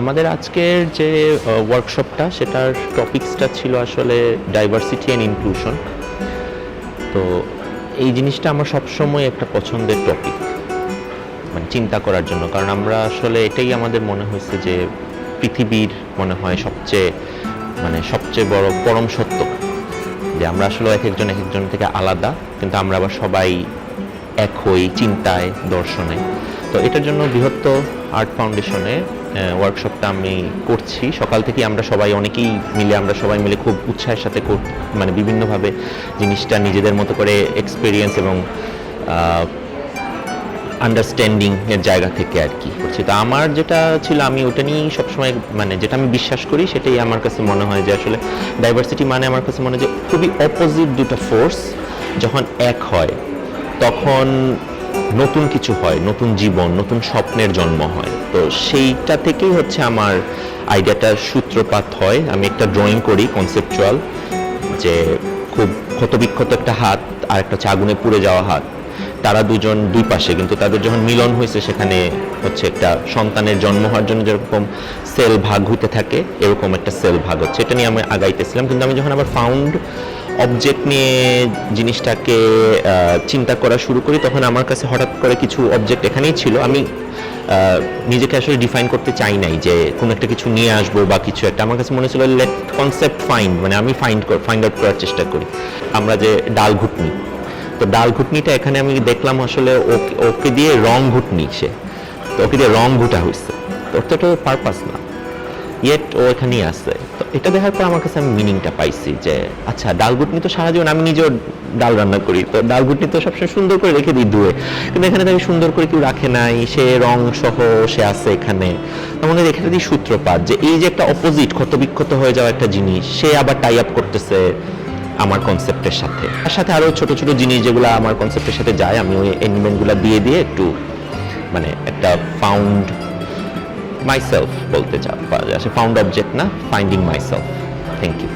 আমাদের আজকের যে ওয়ার্কশপটা সেটার টপিকসটা ছিল আসলে ডাইভার্সিটি অ্যান্ড ইনক্লুশন। তো এই জিনিসটা আমার সবসময় একটা পছন্দের টপিক, মানে চিন্তা করার জন্য, কারণ আমরা আসলে এটাই আমাদের মনে হয়েছে যে পৃথিবীর মনে হয় সবচেয়ে বড় পরম সত্য, যে আমরা আসলে এক একজন থেকে আলাদা, কিন্তু আমরা আবার সবাই এক হই চিন্তায়, দর্শনে। তো এটার জন্য বৃহত্তর আর্ট ফাউন্ডেশনে ওয়ার্কশপটা আমি করছি। সকাল থেকে আমরা সবাই মিলে খুব উৎসাহের সাথে মানে বিভিন্নভাবে জিনিসটা নিজেদের মতো করে এক্সপিরিয়েন্স এবং আন্ডারস্ট্যান্ডিং এর জায়গা থেকে আর কি করছি। তো আমার যেটা ছিল, আমি ওটা নিয়েই সবসময়, মানে যেটা আমি বিশ্বাস করি সেটাই আমার কাছে মনে হয় যে আসলে ডাইভার্সিটি মানে আমার কাছে মনে হয় যে খুবই অপোজিট দুটো ফোর্স যখন এক হয় তখন নতুন কিছু হয়, নতুন জীবন, নতুন স্বপ্নের জন্ম হয়। তো সেইটা থেকেই হচ্ছে আমার আইডিয়াটার সূত্রপাত হয়। আমি একটা ড্রয়িং করি কনসেপচুয়াল, যে খুব ক্ষতবিক্ষত একটা হাত আর একটা আগুনে পুড়ে যাওয়া হাত, তারা দুজন দুই পাশে, কিন্তু তাদের যখন মিলন হয়েছে সেখানে হচ্ছে একটা সন্তানের জন্ম হওয়ার জন্য যেরকম সেল ভাগ হতে থাকে এরকম একটা সেল ভাগ হচ্ছে। এটা নিয়ে আমি আগাইতেছিলাম, কিন্তু আমি যখন আবার ফাউন্ড অবজেক্ট নিয়ে জিনিসটাকে চিন্তা করা শুরু করি তখন আমার কাছে হঠাৎ করে কিছু অবজেক্ট এখানেই ছিল। আমি নিজেকে আসলে ডিফাইন করতে চাই নাই যে কোনো একটা কিছু নিয়ে আসবো বা কিছু একটা। আমার কাছে মনে ছিল লেট কনসেপ্ট ফাইন্ড, মানে আমি ফাইন্ড আউট করার চেষ্টা করি। আমরা যে ডাল ঘুটনি, তো ডাল ঘুটনিটা এখানে আমি দেখলাম আসলে ওকে দিয়ে রং ঘুটনি, তো ওকে দিয়ে রং ঘুটা হয়েছে, তো ওর তো এটা পারপাস না, ইয়েট ও এখানেই আছে। তো এটা দেখার পর আমার কাছে আমি মিনিংটা পাইছি যে আচ্ছা, ডাল ঘুটনি তো সারা জীবন আমি নিজেও ডাল রান্না করি, তো ডাল ঘুটনি তো সবসময় সুন্দর করে রেখে দিই ধুয়ে, কিন্তু এখানে তাকে সুন্দর করে কেউ রাখে নাই, সে রং সহ সে আছে এখানে। তখন এখানে দিয়ে সূত্রপাত যে এই যে একটা অপোজিট ক্ষতবিক্ষত হয়ে যাওয়া একটা জিনিস, সে আবার টাই আপ করতেছে আমার কনসেপ্টের সাথে। তার সাথে আরো ছোট ছোট জিনিস যেগুলো আমার কনসেপ্টের সাথে যায়, আমি ওই এলিমেন্টগুলো দিয়ে একটু মানে একটা ফাউন্ড মাইসেলফ বলতে চাই, ফাউন্ড অবজেক্ট না, ফাইন্ডিং মাইসেলফ। Thank you.